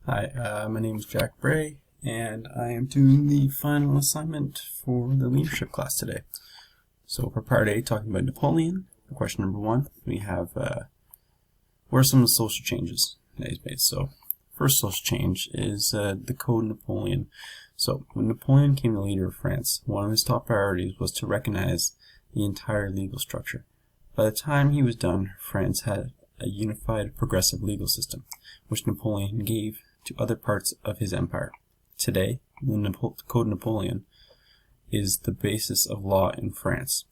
Hi, my name is Jack Bray, and I am doing the final assignment for the leadership class today. So for part A, talking about Napoleon, for question number 1, we have what are some of the social changes that he's made? So first social change is the Code Napoleon. So when Napoleon became the leader of France, one of his top priorities was to recognize the entire legal structure. By the time he was done, France had a unified progressive legal system, which Napoleon gave to other parts of his empire. Today, the Code Napoleon is the basis of law in France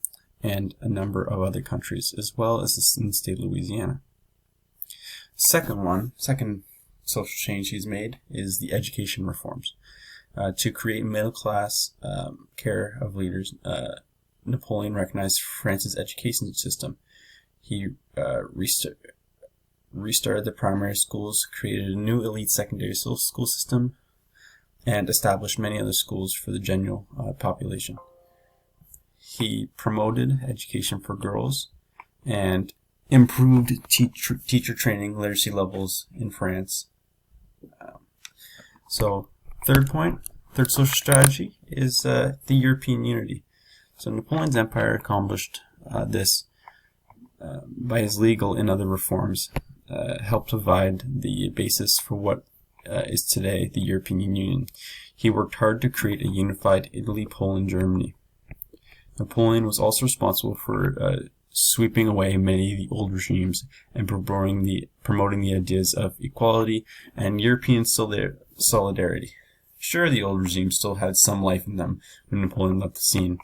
and a number of other countries, as well as in the state of Louisiana. Second social change he's made is the education reforms. To create middle-class care of leaders, Napoleon recognized France's education system. He restarted the primary schools, created a new elite secondary school system, and established many other schools for the general population. He promoted education for girls and improved teacher training literacy levels in France. Third social strategy is the European unity. So Napoleon's empire accomplished this by his legal and other reforms, helped provide the basis for what is today the European Union. He worked hard to create a unified Italy, Poland, Germany. Napoleon was also responsible for sweeping away many of the old regimes and promoting the ideas of equality and European solidarity. Sure, the old regime still had some life in them when Napoleon left the scene,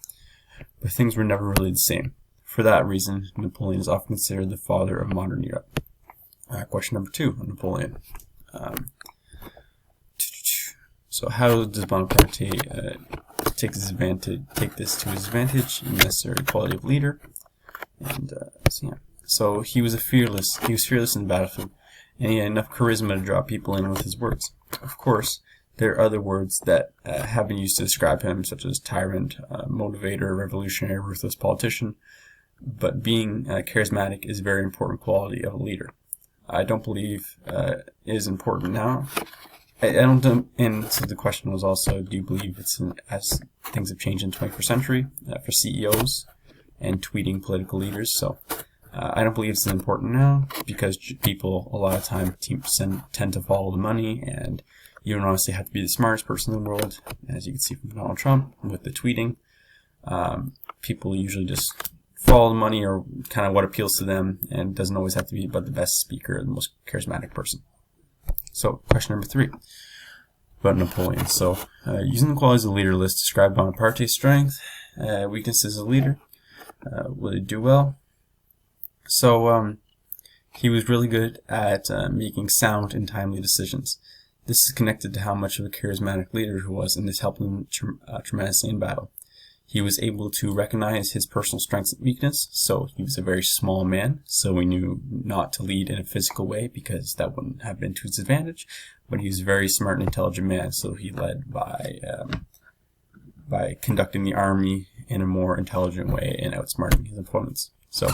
but things were never really the same. For that reason, Napoleon is often considered the father of modern Europe. Question number 2 on Napoleon. So how does Bonaparte take this to his advantage in necessary quality of leader? And so he was fearless in the battlefield, and he had enough charisma to draw people in with his words. Of course, there are other words that have been used to describe him, such as tyrant, motivator, revolutionary, ruthless politician. But being charismatic is a very important quality of a leader. I don't believe it is important now. And so the question was also, do you believe as things have changed in the 21st century for CEOs and tweeting political leaders? So I don't believe it's important now because people a lot of time tend to follow the money, and you don't honestly have to be the smartest person in the world, as you can see from Donald Trump with the tweeting. People usually just follow the money or kind of what appeals to them, and doesn't always have to be about the best speaker or the most charismatic person. So, question number 3 about Napoleon. So, using the qualities of the leader list, describe Bonaparte's strength, weaknesses as a leader. Will he do well? So, he was really good at making sound and timely decisions. This is connected to how much of a charismatic leader he was, and this helped him tremendously in battle. He was able to recognize his personal strengths and weakness, so he was a very small man, so he knew not to lead in a physical way because that wouldn't have been to his advantage, but he was a very smart and intelligent man, so he led by conducting the army in a more intelligent way and outsmarting his opponents. So,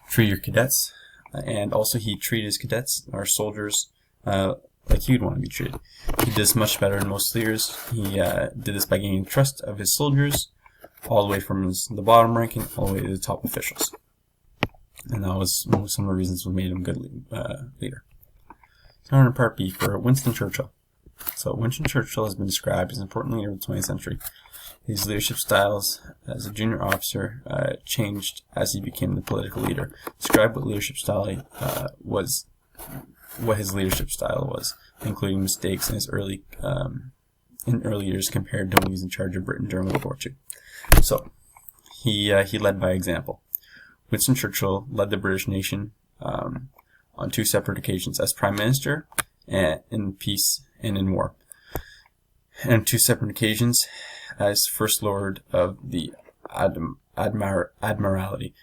treat your cadets, and also he treated his cadets, or soldiers, like he would want to be treated. He did this much better than most leaders. He did this by gaining trust of his soldiers, all the way from the bottom ranking all the way to the top officials. And that was some of the reasons what made him a good leader. So on to part B for Winston Churchill. So Winston Churchill has been described as an important leader of the 20th century. His leadership styles as a junior officer changed as he became the political leader. Describe what leadership style what his leadership style was, including mistakes in his early years compared to when he was in charge of Britain during World War II. So, he led by example. Winston Churchill led the British nation on 2 separate occasions, as Prime Minister and in peace and in war. And on 2 separate occasions as First Lord of the Admiralty,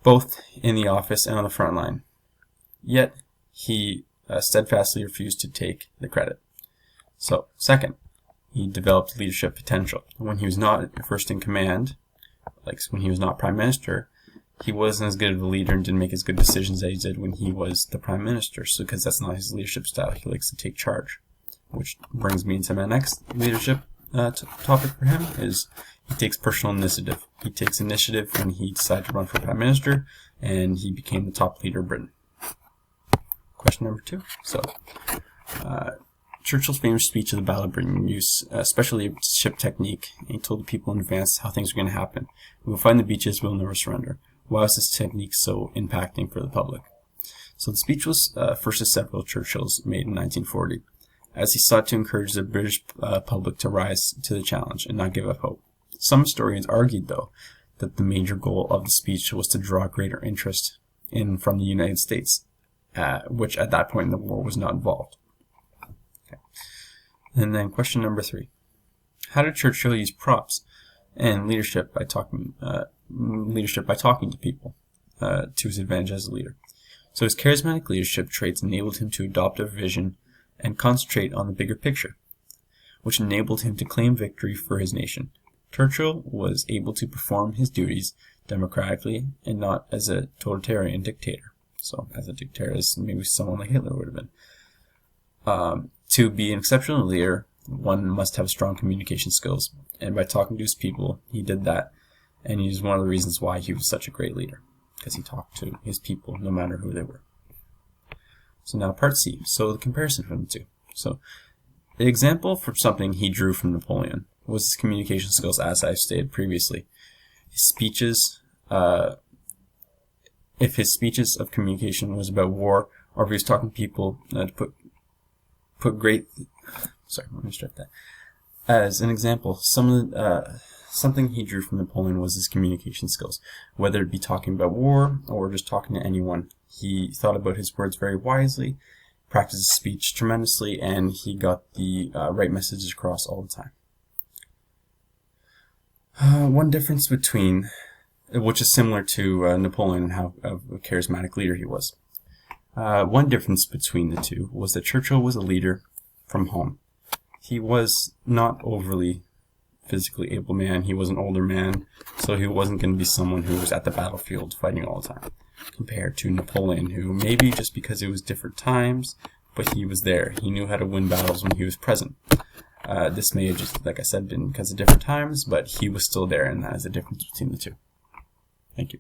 both in the office and on the front line. Yet, he steadfastly refused to take the credit. So, second, he developed leadership potential. When he was not first in command, like when he was not Prime Minister, he wasn't as good of a leader and didn't make as good decisions as he did when he was the Prime Minister, so because that's not his leadership style. He likes to take charge. which brings me into my next leadership topic for him, is he takes personal initiative. He takes initiative when he decided to run for Prime Minister, and he became the top leader of Britain. Question number 2. So, Churchill's famous speech at the Battle of Britain used special leadership technique, and he told the people in advance how things were going to happen. We will find the beaches, we will never surrender. Why is this technique so impacting for the public? So the speech was first of several Churchill's made in 1940, as he sought to encourage the British public to rise to the challenge and not give up hope. Some historians argued, though, that the major goal of the speech was to draw greater interest from the United States, which at that point in the war was not involved. Okay. And then question number 3. How did Churchill use props and leadership by talking to people to his advantage as a leader? So his charismatic leadership traits enabled him to adopt a vision and concentrate on the bigger picture, which enabled him to claim victory for his nation. Churchill was able to perform his duties democratically and not as a totalitarian dictator. So as a dictator, as maybe someone like Hitler would have been. To be an exceptional leader, one must have strong communication skills. And by talking to his people, he did that. And he's one of the reasons why he was such a great leader, because he talked to his people no matter who they were. So now part C. So the comparison from the two. So the example for something he drew from Napoleon was his communication skills, as I've stated previously. His speeches, if his speeches of communication was about war, or if he was talking to people to let me strike that. As an example, something he drew from Napoleon was his communication skills. Whether it be talking about war or just talking to anyone, he thought about his words very wisely, practiced his speech tremendously, and he got the right messages across all the time. One difference between, which is similar to Napoleon and how a charismatic leader he was. One difference between the two was that Churchill was a leader from home. He was not overly physically able man. He was an older man, so he wasn't going to be someone who was at the battlefield fighting all the time, compared to Napoleon, who maybe just because it was different times, but he was there. He knew how to win battles when he was present. This may have just, like I said, been because of different times, but he was still there, and that is the difference between the two. Thank you.